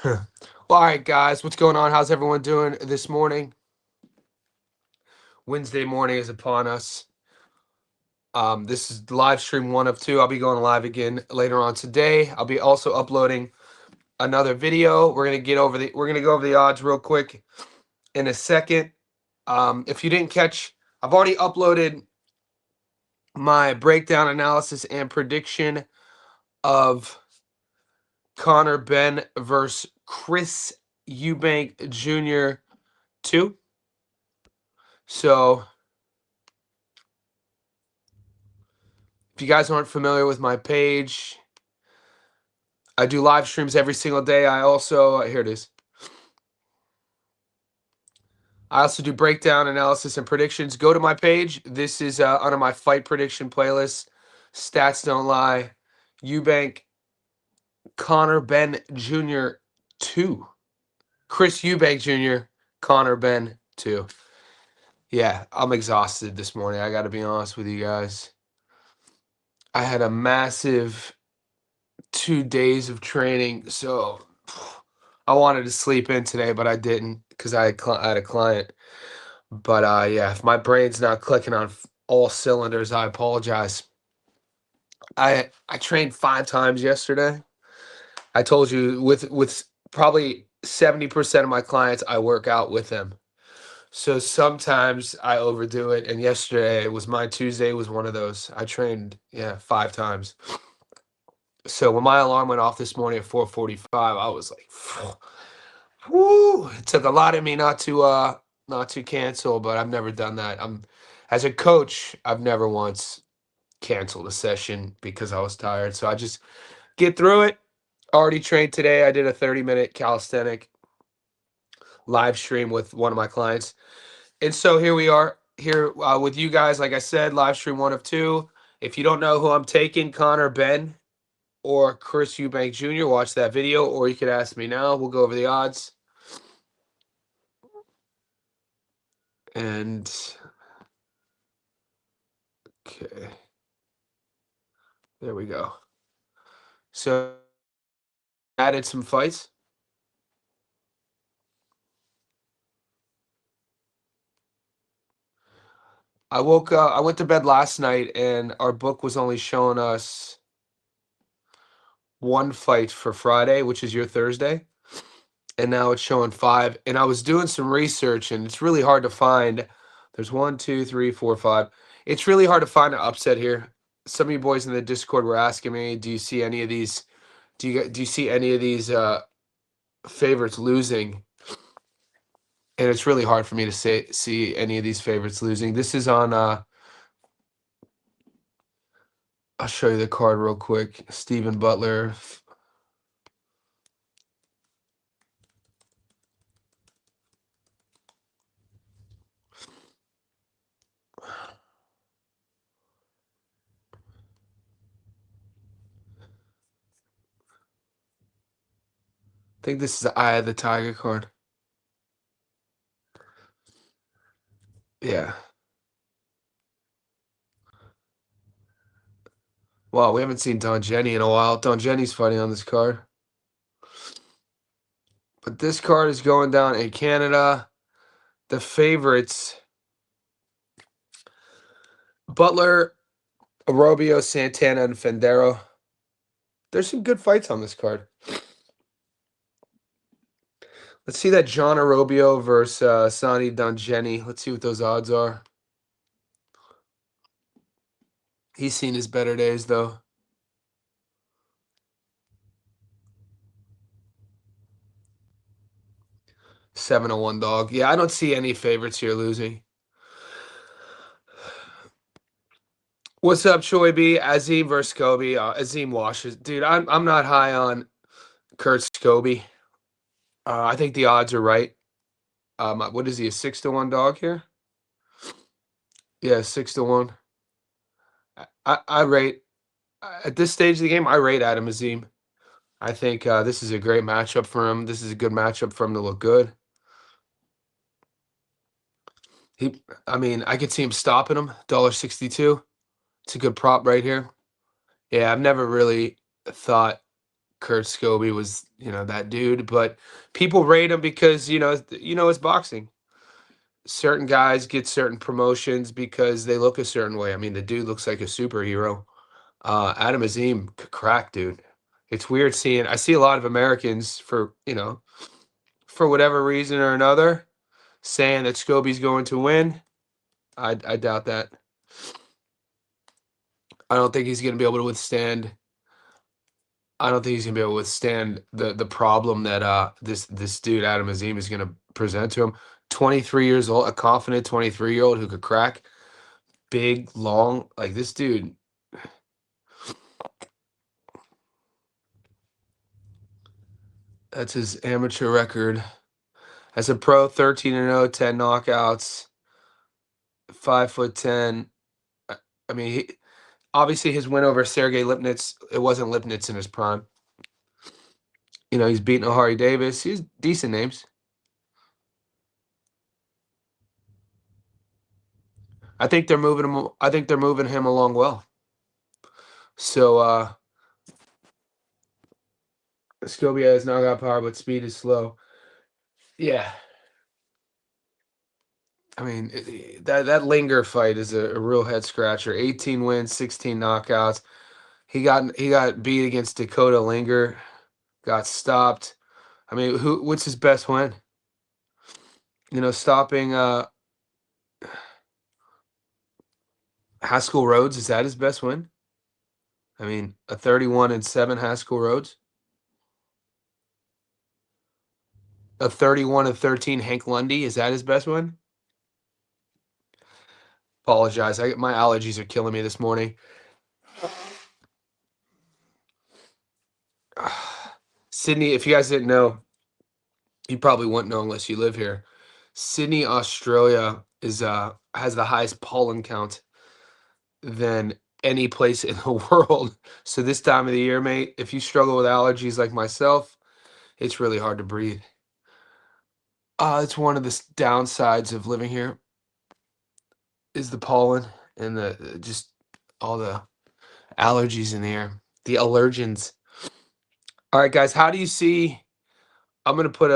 Well, all right, guys, what's going on? How's everyone doing this morning? Wednesday morning is upon us. This is live stream one of two. I'll be going live again later on today. I'll be also uploading another video. We're gonna go over the odds real quick in a second. If you didn't catch, I've already uploaded my breakdown analysis and prediction of Connor Benn versus Chris Eubank Jr. 2. So if you guys aren't familiar with my page, I do live streams every single day. I also, here it is. I also do breakdown analysis and predictions. Go to my page. This is under my fight prediction playlist. Stats don't lie. Eubank, Connor Benn Jr. 2. Chris Eubank Jr., Connor Benn 2. Yeah, I'm exhausted this morning. I got to be honest with you guys. I had a massive 2 days of training, so I wanted to sleep in today, but I didn't because I had a client. But yeah, if my brain's not clicking on all cylinders, I apologize. I trained 5 times yesterday. I told you with probably 70% of my clients, I work out with them. So sometimes I overdo it, and yesterday was my Tuesday was one of those. I trained 5 times. So when my alarm went off this morning at 4:45, I was like, whoo, it took a lot of me not to cancel, but I've never done that. As a coach, I've never once canceled a session because I was tired. So I just get through it. Already trained today. I did a 30-minute calisthenic live stream with one of my clients. And so here we are here with you guys. Like I said, live stream one of two. If you don't know who I'm taking, Connor Benn or Chris Eubank Jr., watch that video, or you could ask me now. We'll go over the odds. And okay, there we go. So added some fights. I woke up. I went to bed last night, and our book was only showing us one fight for Friday, which is your Thursday, and now it's showing 5. And I was doing some research, and it's really hard to find. There's 1, 2, 3, 4, 5. It's really hard to find an upset here. Some of you boys in the Discord were asking me, "Do you see any of these? Do you see any of these favorites losing?" And it's really hard for me to see any of these favorites losing. This is on. I'll show you the card real quick. Stephen Butler. I think this is the Eye of the Tiger card. Yeah. Wow, we haven't seen Don Jenny in a while. Don Jenny's fighting on this card. But this card is going down in Canada. The favorites: Butler, Arobio, Santana, and Fendero. There's some good fights on this card. Let's see that John Arobio versus Sonny Don Jenny. Let's see what those odds are. He's seen his better days, though. 7-1 dog. Yeah, I don't see any favorites here losing. What's up, Choi B? Azim versus Kobe. Azim washes. Dude, I'm not high on Kurt Scobie. I think the odds are right. What is he, a 6-1 dog here? Yeah, 6-1. I rate at this stage of the game. I rate Adam Azim. I think this is a great matchup for him. This is a good matchup for him to look good. I mean, I could see him stopping him. $1.62. It's a good prop right here. Yeah, I've never really thought Kurt Scobie was, that dude. But people rate him because, it's boxing. Certain guys get certain promotions because they look a certain way. I mean, the dude looks like a superhero. Adam Azim could crack, dude. It's weird seeing. I see a lot of Americans for whatever reason or another, saying that Scobie's going to win. I doubt that. I don't think he's going to be able to withstand. I don't think he's going to be able to withstand the problem that this dude Adam Azim is going to present to him. 23 years old, a confident 23-year-old who could crack, big, long, like this dude. That's his amateur record. As a pro, 13-0, 10 knockouts, 5'10". I mean, obviously his win over Sergey Lipnitz, it wasn't Lipnitz in his prime. He's beaten Ahari Davis. He's decent names. I think they're moving him. I think they're moving him along well. So Scobie has knockout power, but speed is slow. Yeah. I mean, that Linger fight is a real head scratcher. 18 wins, 16 knockouts. He got beat against Dakota Linger, got stopped. I mean, what's his best win? Stopping Haskell Rhodes, is that his best win? I mean, a 31-7 Haskell Rhodes. A 31-13 Hank Lundy, is that his best win? Apologize. My allergies are killing me this morning. Sydney, if you guys didn't know, you probably wouldn't know unless you live here. Sydney, Australia has the highest pollen count than any place in the world. So this time of the year, mate, if you struggle with allergies like myself, it's really hard to breathe. It's one of the downsides of living here is the pollen and the just all the allergies in the air, the allergens. All right, guys, how do you see? I'm gonna put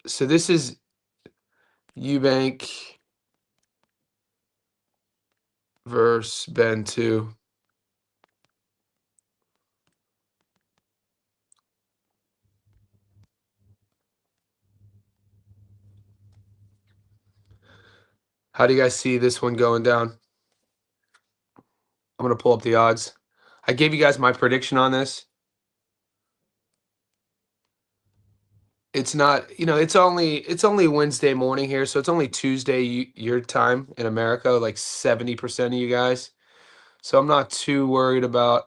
so this is Eubank versus Benn 2. How do you guys see this one going down? I'm gonna pull up the odds. I gave you guys my prediction on this. It's not, it's only Wednesday morning here, so it's only Tuesday your time in America, like 70% of you guys. So I'm not too worried about,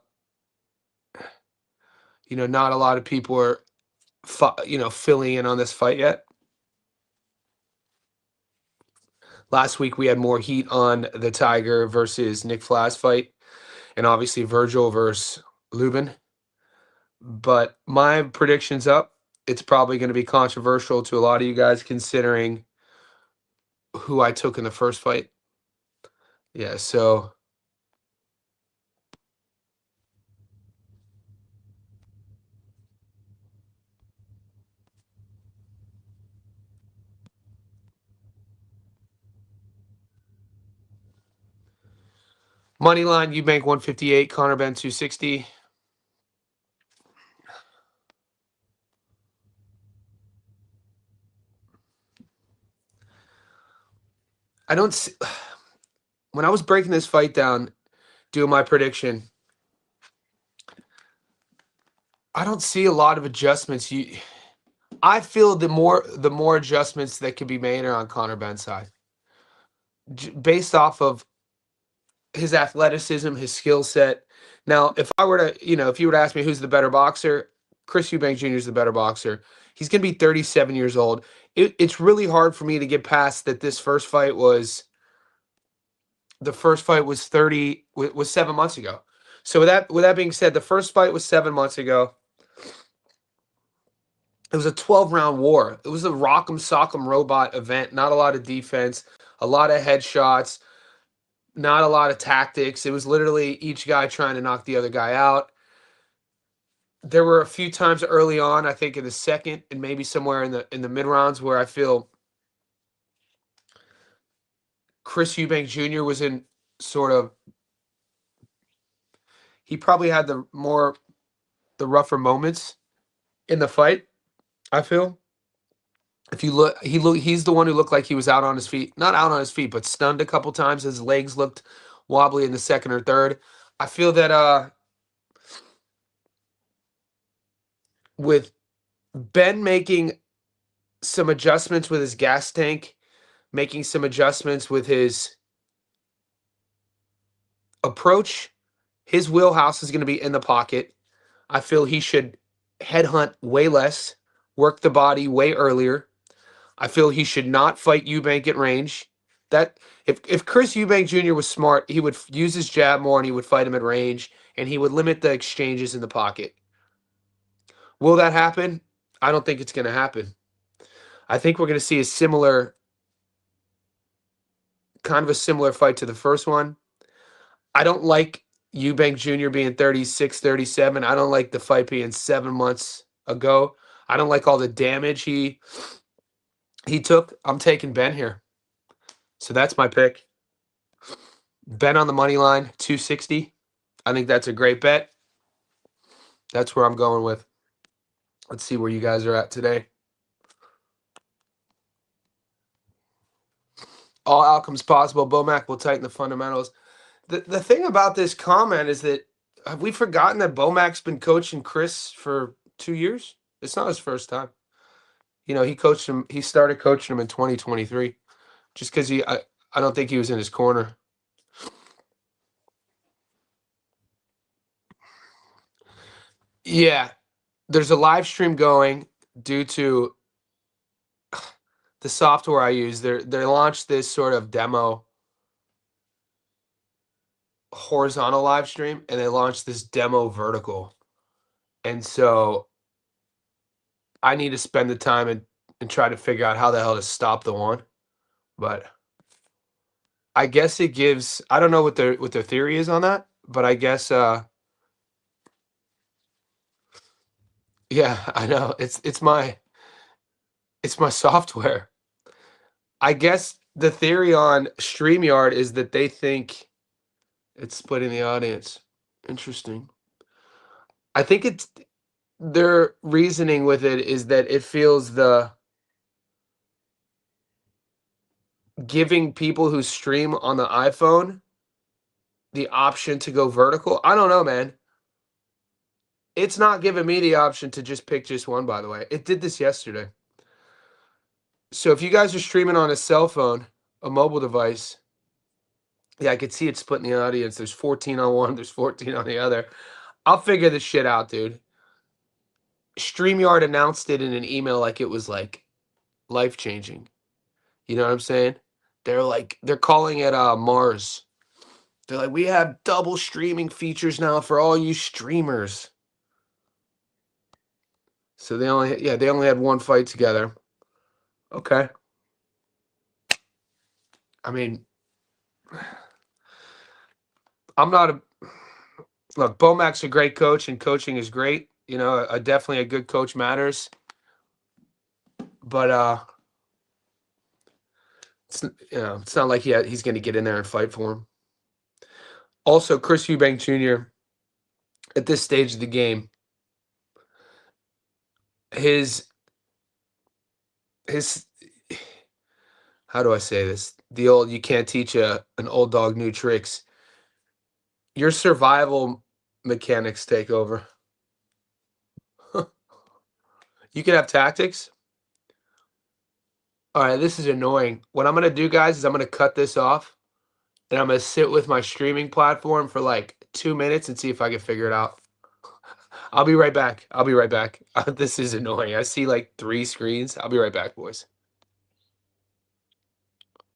not a lot of people are, filling in on this fight yet. Last week we had more heat on the Tiger versus Nick Flass fight, and obviously Virgil versus Lubin. But my prediction's up. It's probably going to be controversial to a lot of you guys considering who I took in the first fight. Yeah, so money line, Eubank 158, Connor Benn 260. I don't see, when I was breaking this fight down, doing my prediction, I don't see a lot of adjustments. I feel the more adjustments that can be made are on Connor Benn's side, based off of his athleticism, his skill set. Now, if I were to, if you were to ask me who's the better boxer, Chris Eubank Jr. is the better boxer. He's going to be 37 years old. It's really hard for me to get past that. The first fight was 7 months ago. So with that being said, the first fight was 7 months ago. It was a 12-round war. It was a rock'em sock'em robot event. Not a lot of defense, a lot of headshots, not a lot of tactics. It was literally each guy trying to knock the other guy out. there were a few times early on, I think in the second and maybe somewhere in the mid rounds where I feel Chris Eubank Jr. was in sort of he probably had the rougher moments in the fight. I feel if you he's the one who looked like he was out on his feet, not out on his feet, but stunned a couple times. His legs looked wobbly in the second or third. I feel that with Ben making some adjustments with his gas tank, making some adjustments with his approach, his wheelhouse is going to be in the pocket. I feel he should headhunt way less, work the body way earlier. I feel he should not fight Eubank at range. That if Chris Eubank Jr. was smart, he would use his jab more and he would fight him at range and he would limit the exchanges in the pocket. Will that happen? I don't think it's going to happen. I think we're going to see kind of a similar fight to the first one. I don't like Eubank Jr. being 36, 37. I don't like the fight being 7 months ago. I don't like all the damage he took. I'm taking Ben here. So that's my pick. Ben on the money line, 260. I think that's a great bet. That's where I'm going with. Let's see where you guys are at today. All outcomes possible. Bomac will tighten the fundamentals. The thing about this comment is that have we forgotten that Bomac's been coaching Chris for 2 years? It's not his first time. You know, he coached him. He started coaching him in 2023, just because I don't think he was in his corner. Yeah, there's a live stream going due to the software I use. They launched this sort of demo horizontal live stream, and they launched this demo vertical, and so I need to spend the time and try to figure out how the hell to stop the one. But I guess it gives. I don't know what their theory is on that, but I guess yeah, I know it's my software. I guess the theory on StreamYard is that they think it's splitting the audience. Interesting. I think it's their reasoning with it is that it feels the giving people who stream on the iPhone the option to go vertical. I don't know, man. It's not giving me the option to just pick just one, by the way. It did this yesterday. So if you guys are streaming on a cell phone, a mobile device, yeah, I could see it splitting the audience. There's 14 on one, there's 14 on the other. I'll figure this shit out, dude. StreamYard announced it in an email like it was like life changing. You know what I'm saying? They're calling it Mars. They're like, we have double streaming features now for all you streamers. So they only had one fight together. Okay. I mean, I'm not a look. Bomac's a great coach, and coaching is great. You know, definitely a good coach matters. But it's not like he's going to get in there and fight for him. Also, Chris Eubank Jr. at this stage of the game, his how do I say this? The old you can't teach an old dog new tricks. Your survival mechanics take over. You can have tactics. All right, this is annoying. What I'm going to do, guys, is I'm going to cut this off and I'm going to sit with my streaming platform for like 2 minutes and see if I can figure it out. I'll be right back. This is annoying. I see like 3 screens. I'll be right back, boys.